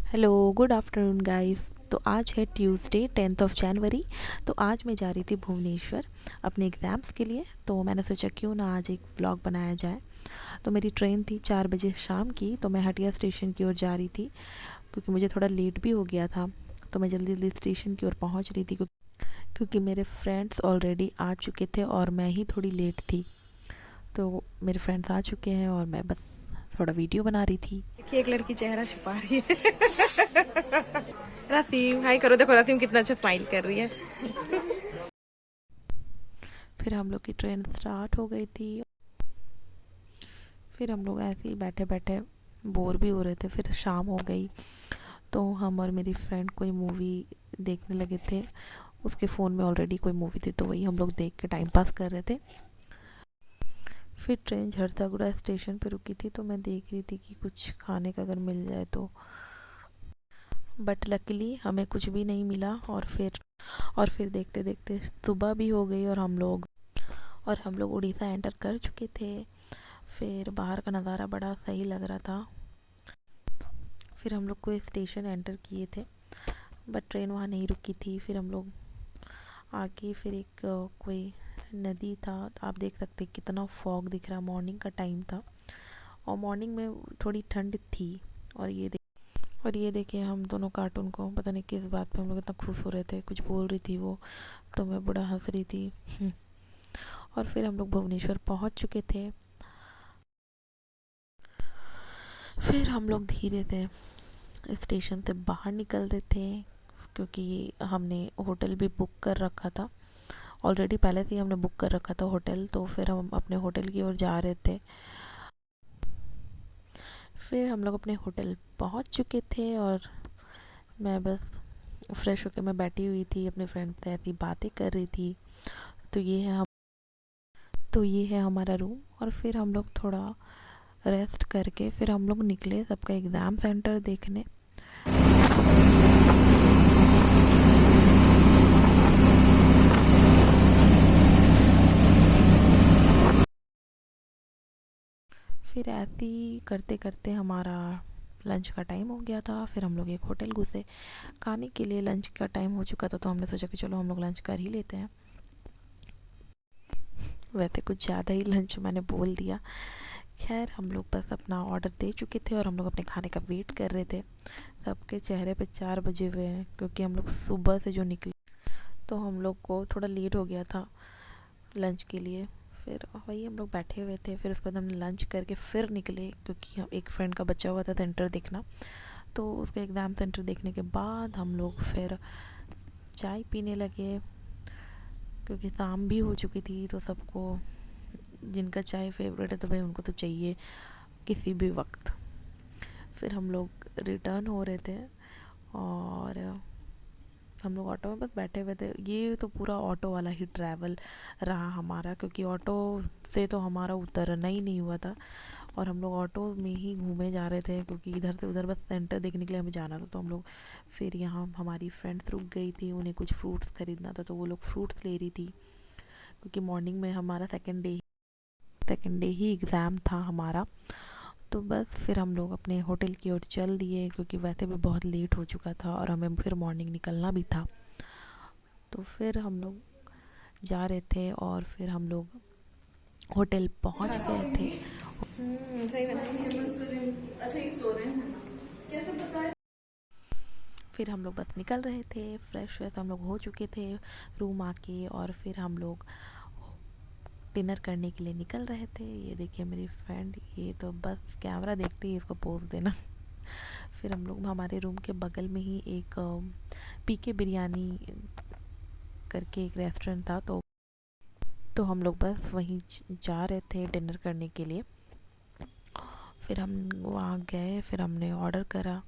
Hello, good afternoon guys. तो आज है ट्यूसडे 10 जनवरी। तो आज मैं जा रही थी भुवनेश्वर अपने एग्ज़ाम्स के लिए। तो मैंने सोचा क्यों ना आज एक व्लॉग बनाया जाए। तो मेरी ट्रेन थी 4 बजे शाम की। तो मैं हटिया स्टेशन की ओर जा रही थी क्योंकि मुझे थोड़ा लेट भी हो गया था। तो मैं जल्दी जल्दी स्टेशन की ओर पहुंच रही थी क्योंकि मेरे फ्रेंड्स ऑलरेडी आ चुके थे और मैं ही थोड़ी लेट थी। तो मेरे फ्रेंड्स आ चुके हैं और मैं बस थोड़ा वीडियो बना रही थी। देखिए, एक लड़की चेहरा छुपा रही है। रतीम हाय करो, देखो रतीम कितना अच्छा स्माइल कर रही है। फिर हम लोग की ट्रेन स्टार्ट हो गई थी। फिर हम लोग ऐसे ही बैठे बैठे बोर भी हो रहे थे। फिर शाम हो गई तो हम और मेरी फ्रेंड कोई मूवी देखने लगे थे। उसके फ़ोन में ऑलरेडी कोई मूवी थी तो वही हम लोग देख के टाइम पास कर रहे थे। फिर ट्रेन झरतागुड़ा स्टेशन पे रुकी थी तो मैं देख रही थी कि कुछ खाने का अगर मिल जाए तो। बट लकीली हमें कुछ भी नहीं मिला। और फिर देखते देखते सुबह भी हो गई और हम लोग उड़ीसा एंटर कर चुके थे। फिर बाहर का नज़ारा बड़ा सही लग रहा था। फिर हम लोग कोई स्टेशन एंटर किए थे बट ट्रेन वहाँ नहीं रुकी थी। फिर हम लोग आगे फिर एक कोई नदी था। आप देख सकते हैं कितना फॉग दिख रहा। मॉर्निंग का टाइम था और मॉर्निंग में थोड़ी ठंड थी। और ये देखिए हम दोनों कार्टून को पता नहीं किस बात पे हम लोग इतना खुश हो रहे थे। कुछ बोल रही थी वो तो मैं बड़ा हंस रही थी। और फिर हम लोग भुवनेश्वर पहुंच चुके थे। फिर हम लोग धीरे से स्टेशन से बाहर निकल रहे थे क्योंकि हमने होटल भी बुक कर रखा था। ऑलरेडी पहले से ही हमने बुक कर रखा था होटल। तो फिर हम अपने होटल की ओर जा रहे थे। फिर हम लोग अपने होटल पहुंच चुके थे और मैं बस फ्रेश होकर मैं बैठी हुई थी अपने फ्रेंड से ऐसी बातें कर रही थी। तो ये है हमारा रूम। और फिर हम लोग थोड़ा रेस्ट करके फिर हम लोग निकले सबका एग्ज़ाम सेंटर देखने। फिर ऐसे ही करते करते हमारा लंच का टाइम हो गया था। फिर हम लोग एक होटल घुसे खाने के लिए। लंच का टाइम हो चुका था तो हमने सोचा कि चलो हम लोग लंच कर ही लेते हैं। वैसे कुछ ज़्यादा ही लंच मैंने बोल दिया। खैर हम लोग बस अपना ऑर्डर दे चुके थे और हम लोग अपने खाने का वेट कर रहे थे। सबके चेहरे पे 4 बजे हुए हैं क्योंकि हम लोग सुबह से जो निकले तो हम लोग को थोड़ा लेट हो गया था लंच के लिए। फिर वही हम लोग बैठे हुए थे। फिर उसके बाद हमने लंच करके फिर निकले क्योंकि हम एक फ्रेंड का बच्चा हुआ था सेंटर देखना। तो उसका एग्ज़ाम सेंटर देखने के बाद हम लोग फिर चाय पीने लगे क्योंकि शाम भी हो चुकी थी। तो सबको जिनका चाय फेवरेट है तो भाई उनको तो चाहिए किसी भी वक्त। फिर हम लोग रिटर्न हो रहे थे और हम लोग ऑटो में बस बैठे हुए थे। ये तो पूरा ऑटो वाला ही ट्रैवल रहा हमारा क्योंकि ऑटो से तो हमारा उतरना ही नहीं हुआ था और हम लोग ऑटो में ही घूमे जा रहे थे क्योंकि इधर से उधर बस सेंटर देखने के लिए हमें जाना था। तो हम लोग फिर यहाँ हमारी फ्रेंड्स रुक गई थी। उन्हें कुछ फ्रूट्स खरीदना था तो वो लोग फ्रूट्स ले रही थी क्योंकि मॉर्निंग में हमारा सेकेंड डे ही एग्ज़ाम था हमारा। तो बस फिर हम लोग अपने होटल की ओर चल दिए क्योंकि वैसे भी बहुत लेट हो चुका था और हमें फिर मॉर्निंग निकलना भी था। तो फिर हम लोग जा रहे थे और फिर हम लोग होटल पहुंच गए थे। सही बना। अच्छा ये सो रहे हैं कैसे पता है। फिर हम लोग बस निकल रहे थे। फ्रेश वैसे हम लोग हो चुके थे रूम आके। और फिर हम लोग डिनर करने के लिए निकल रहे थे। ये देखिए मेरी फ्रेंड, ये तो बस कैमरा देखते ही इसको पोज देना। फिर हम लोग हमारे रूम के बगल में ही एक पीके बिरयानी करके एक रेस्टोरेंट था। तो हम लोग बस वहीं जा रहे थे डिनर करने के लिए। फिर हम वहाँ गए। फिर हमने ऑर्डर करा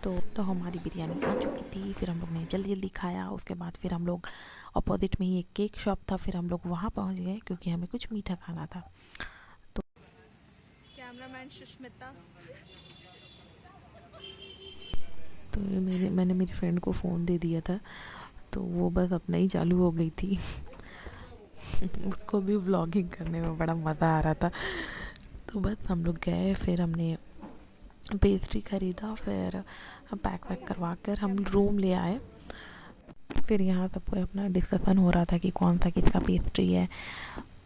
तो हमारी बिरयानी आ चुकी थी। फिर हम लोग ने जल्दी जल्दी खाया। उसके बाद फिर हम लोग अपोजिट में ही एक केक शॉप था। फिर हम लोग वहाँ पहुँच गए क्योंकि हमें कुछ मीठा खाना था। तो कैमरामैन सुष्मिता। मैंने मेरी फ्रेंड को फ़ोन दे दिया था तो वो बस अपना ही चालू हो गई थी। उसको भी व्लॉगिंग करने में बड़ा मज़ा आ रहा था। तो बस हम लोग गए। फिर हमने पेस्ट्री ख़रीदा, फिर पैक वैक करवा कर हम रूम ले आए। फिर यहाँ सबको अपना डिस्कशन हो रहा था कि कौन सा किसका पेस्ट्री है।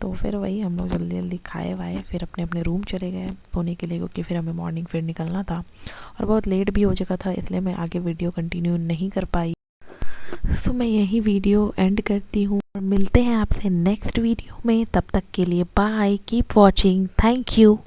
तो फिर वही हम लोग जल्दी जल्दी खाए वाए फिर अपने अपने रूम चले गए सोने के लिए, क्योंकि फिर हमें मॉर्निंग फिर निकलना था और बहुत लेट भी हो चुका था, इसलिए मैं आगे वीडियो कंटिन्यू नहीं कर पाई। सो मैं यही वीडियो एंड करती हूँ और मिलते हैं आपसे नेक्स्ट वीडियो में। तब तक के लिए bye, keep watching, thank you.